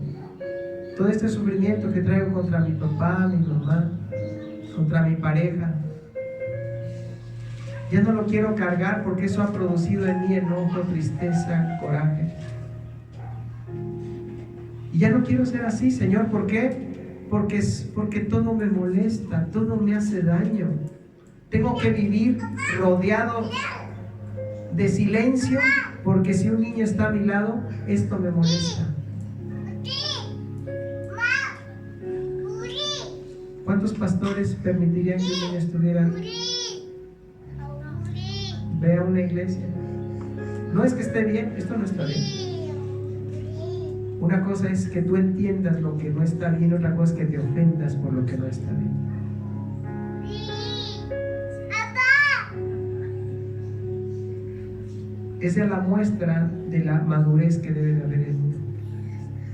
todo este sufrimiento que traigo contra mi papá, mi mamá, contra mi pareja. Ya no lo quiero cargar porque eso ha producido en mí enojo, tristeza, coraje. Y ya no quiero ser así, Señor. ¿Por qué? Porque todo me molesta, todo me hace daño. Tengo que vivir rodeado de silencio, porque si un niño está a mi lado, esto me molesta. ¿Cuántos pastores permitirían que un niño estuviera? Ve a una iglesia. No es que esté bien, esto no está bien. Una cosa es que tú entiendas lo que no está bien, otra cosa es que te ofendas por lo que no está bien. Esa es la muestra de la madurez que debe de haber en uno.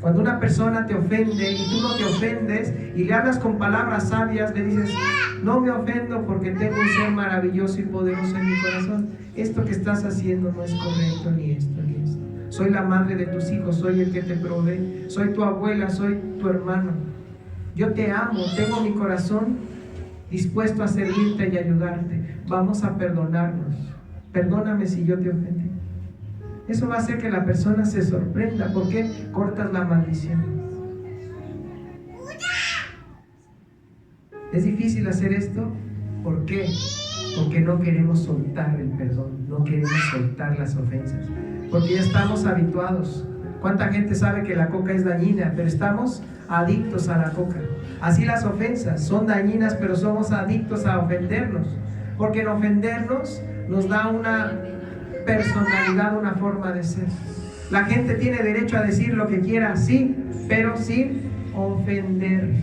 Cuando una persona te ofende y tú no te ofendes y le hablas con palabras sabias, le dices: no me ofendo porque tengo un ser maravilloso y poderoso en mi corazón. Esto que estás haciendo no es correcto, ni esto, ni esto. Soy la madre de tus hijos, soy el que te provee, soy tu abuela, soy tu hermano. Yo te amo, tengo mi corazón dispuesto a servirte y ayudarte. Vamos a perdonarnos. Perdóname si yo te ofendí. Eso va a hacer que la persona se sorprenda. ¿Por qué? Cortas la maldición. ¿Es difícil hacer esto? ¿Por qué? Porque no queremos soltar el perdón, no queremos soltar las ofensas, porque ya estamos habituados. ¿Cuánta gente sabe que la coca es dañina? Pero estamos adictos a la coca. Así las ofensas son dañinas, pero somos adictos a ofendernos, porque en ofendernos nos da una personalidad, una forma de ser. La gente tiene derecho a decir lo que quiera, sí, pero sin ofender,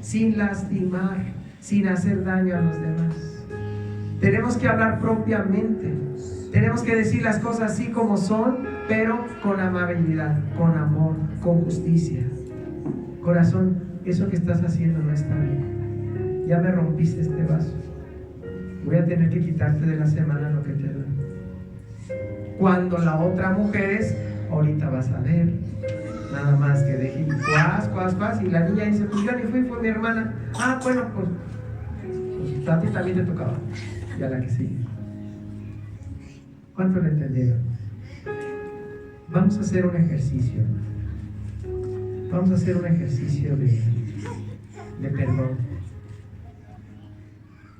sin lastimar, sin hacer daño a los demás. Tenemos que hablar propiamente, tenemos que decir las cosas así como son, pero con amabilidad, con amor, con justicia. Corazón, eso que estás haciendo no está bien. Ya me rompiste este vaso. Voy a tener que quitarte de la semana lo que te doy. Cuando la otra mujer es: ahorita vas a ver, nada más que deje cuas, y la niña dice: pues yo ni fue mi hermana. Ah, bueno, pues a ti también te tocaba. Y a la que sigue. ¿Cuánto le entendieron? Vamos a hacer un ejercicio. Vamos a hacer un ejercicio de perdón.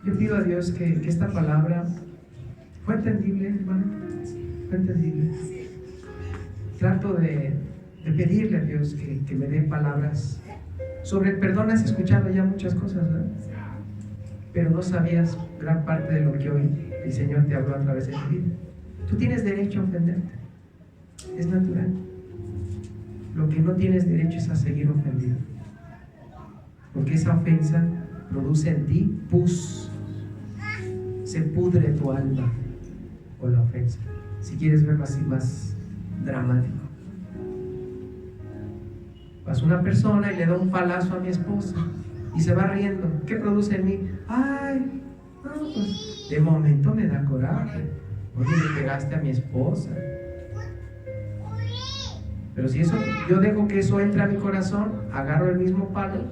Yo pido a Dios que esta palabra fue entendible, hermano. Fue entendible. Trato de pedirle a Dios que me dé palabras. Sobre el perdón has escuchado ya muchas cosas, ¿verdad? Pero no sabías gran parte de lo que hoy el Señor te habló a través de tu vida. Tú tienes derecho a ofenderte. Es natural. Lo que no tienes derecho es a seguir ofendido. Porque esa ofensa produce en ti pus. Se pudre tu alma con la ofensa. Si quieres verlo así más dramático. Pasa una persona y le da un palazo a mi esposa y se va riendo. ¿Qué produce en mí? Ay, no, pues de momento me da coraje. Oye, le pegaste a mi esposa. Pero si eso, yo dejo que eso entre a mi corazón, agarro el mismo palo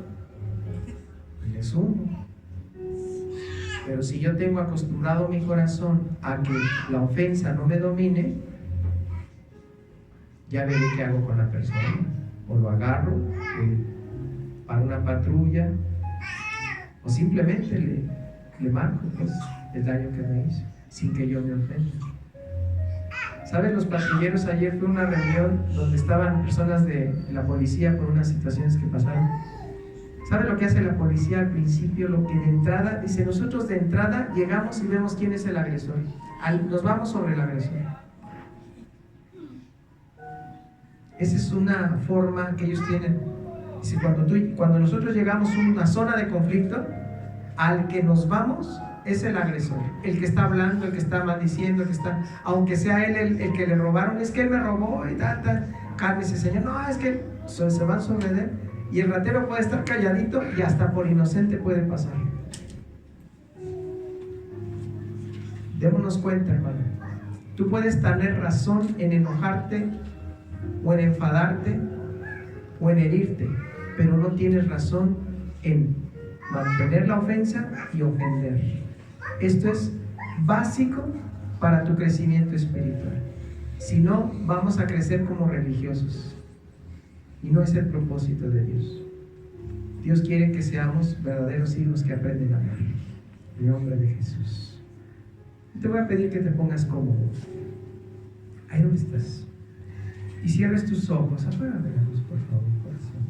y le sumo. Pero si yo tengo acostumbrado mi corazón a que la ofensa no me domine, ya veré qué hago con la persona. O lo agarro para una patrulla, o simplemente le marco pues, el daño que me hizo, sin que yo me ofenda. ¿Sabes? Los patrulleros, ayer fue una reunión donde estaban personas de la policía por unas situaciones que pasaron. ¿Sabe lo que hace la policía al principio? Lo que de entrada, dice: nosotros de entrada llegamos y vemos quién es el agresor. Nos vamos sobre el agresor. Esa es una forma que ellos tienen. Dice: cuando nosotros llegamos a una zona de conflicto, Al que nos vamos es el agresor, el que está hablando, el que está maldiciendo, aunque sea él el que le robaron, es que él me robó y tal, cálmese, Señor. No, es que se van sobre él, y el ratero puede estar calladito y hasta por inocente puede pasar. Démonos cuenta, hermano. Tú puedes tener razón en enojarte o en enfadarte o en herirte, pero no tienes razón en mantener la ofensa y ofender. Esto es básico para tu crecimiento espiritual. Si no, vamos a crecer como religiosos, y no es el propósito de Dios. Dios quiere que seamos verdaderos hijos que aprenden a amar. En el nombre de Jesús. Te voy a pedir que te pongas cómodo. Ahí donde estás. Y cierres tus ojos. Apágame la luz, por favor, corazón.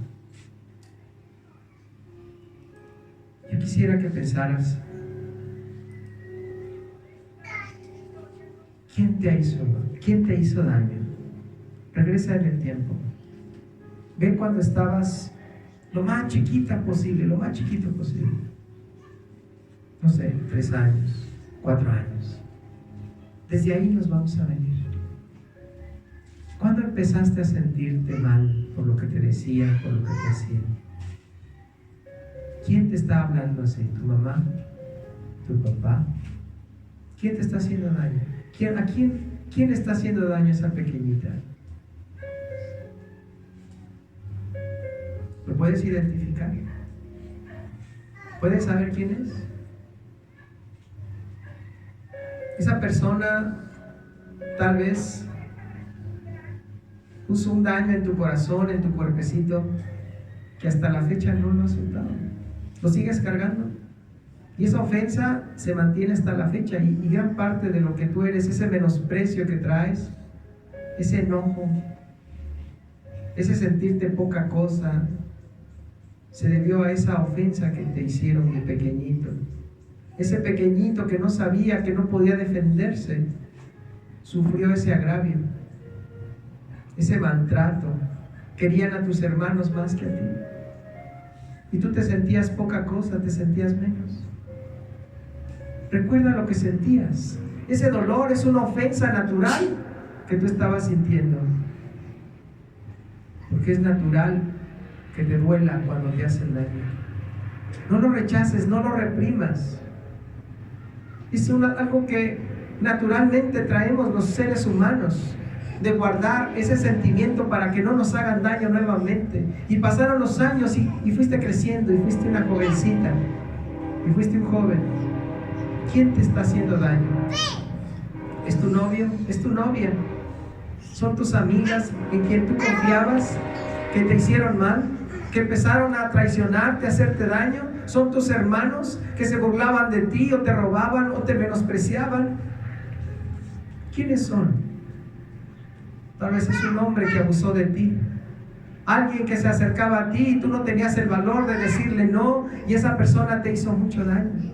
Yo quisiera que pensaras: ¿quién te hizo daño? Regresa en el tiempo. Ve cuando estabas lo más chiquita posible, lo más chiquito posible. No sé, 3 años, 4 años. Desde ahí nos vamos a venir. ¿Cuándo empezaste a sentirte mal por lo que te decían, por lo que te hacían? ¿Quién te está hablando así? ¿Tu mamá? ¿Tu papá? ¿Quién te está haciendo daño? ¿Quién está haciendo daño a esa pequeñita? ¿Lo puedes identificar? ¿Puedes saber quién es? Esa persona tal vez puso un daño en tu corazón, en tu cuerpecito, que hasta la fecha no lo has soltado. Lo sigues cargando. Y esa ofensa se mantiene hasta la fecha. Y gran parte de lo que tú eres, ese menosprecio que traes, ese enojo, ese sentirte poca cosa, se debió a esa ofensa que te hicieron de pequeñito. Ese pequeñito que no sabía, que no podía defenderse, sufrió ese agravio, ese maltrato. Querían a tus hermanos más que a ti. Y tú te sentías poca cosa, te sentías menos. Recuerda lo que sentías. Ese dolor es una ofensa natural que tú estabas sintiendo. Porque es natural que te duela cuando te hacen daño. No lo rechaces, no lo reprimas. Es algo que naturalmente traemos los seres humanos, de guardar ese sentimiento para que no nos hagan daño nuevamente. Y pasaron los años y fuiste creciendo, y fuiste una jovencita, y fuiste un joven. ¿Quién te está haciendo daño? ¿Es tu novio? ¿Es tu novia? ¿Son tus amigas en quien tú confiabas que te hicieron mal? ¿Que empezaron a traicionarte, a hacerte daño? ¿Son tus hermanos que se burlaban de ti, o te robaban, o te menospreciaban? ¿Quiénes son? Tal vez es un hombre que abusó de ti. Alguien que se acercaba a ti y tú no tenías el valor de decirle no, y esa persona te hizo mucho daño.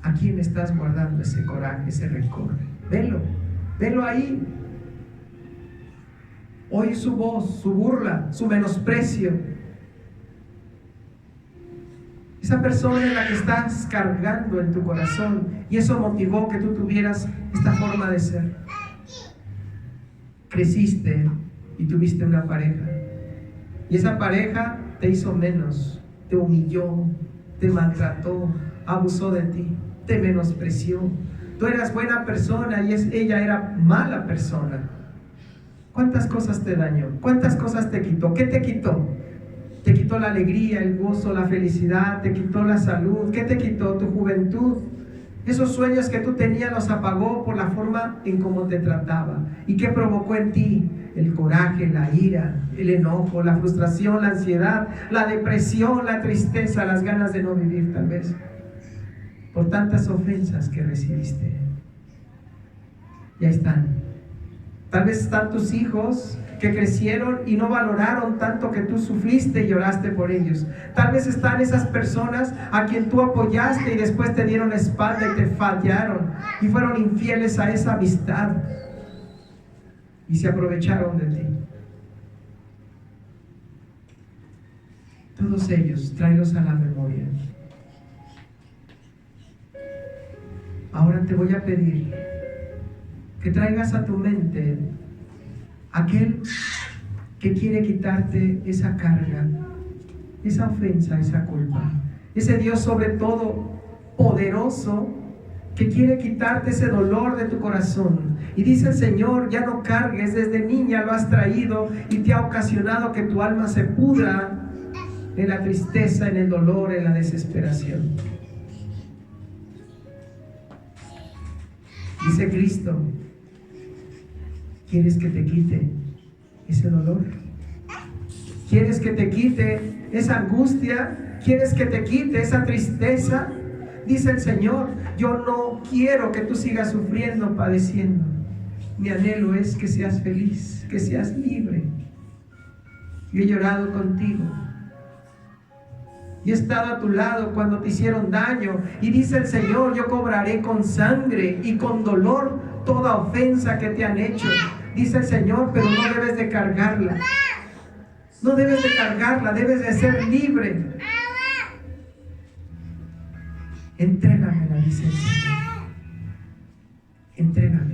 ¿A quién estás guardando ese coraje, ese rencor? Velo ahí. Oye su voz, su burla, su menosprecio. Esa persona en la que estás cargando en tu corazón, y eso motivó que tú tuvieras esta forma de ser. Creciste y tuviste una pareja, y esa pareja te hizo menos, te humilló, te maltrató, abusó de ti, te menospreció. Tú eras buena persona y ella era mala persona. ¿Cuántas cosas te dañó? ¿Cuántas cosas te quitó? ¿Qué te quitó? Te quitó la alegría, el gozo, la felicidad, te quitó la salud. ¿Qué te quitó? Tu juventud. Esos sueños que tú tenías los apagó por la forma en cómo te trataba. ¿Y qué provocó en ti? El coraje, la ira, el enojo, la frustración, la ansiedad, la depresión, la tristeza, las ganas de no vivir, tal vez, por tantas ofensas que recibiste. Y ahí están. Tal vez están tus hijos que crecieron y no valoraron tanto que tú sufriste y lloraste por ellos. Tal vez están esas personas a quien tú apoyaste y después te dieron la espalda y te fallaron y fueron infieles a esa amistad y se aprovecharon de ti. Todos ellos, tráelos a la memoria. Ahora te voy a pedir que traigas a tu mente aquel que quiere quitarte esa carga, esa ofensa, esa culpa. Ese Dios sobre todo poderoso que quiere quitarte ese dolor de tu corazón. Y dice el Señor, ya no cargues, desde niña lo has traído y te ha ocasionado que tu alma se pudra en la tristeza, en el dolor, en la desesperación. Dice Cristo, ¿quieres que te quite ese dolor? ¿Quieres que te quite esa angustia? ¿Quieres que te quite esa tristeza? Dice el Señor, yo no quiero que tú sigas sufriendo, padeciendo. Mi anhelo es que seas feliz, que seas libre. Yo he llorado contigo. Y he estado a tu lado cuando te hicieron daño. Y dice el Señor, yo cobraré con sangre y con dolor toda ofensa que te han hecho. Dice el Señor, pero no debes de cargarla. No debes de cargarla, debes de ser libre. Entrégamela, dice el Señor. Entrégamela.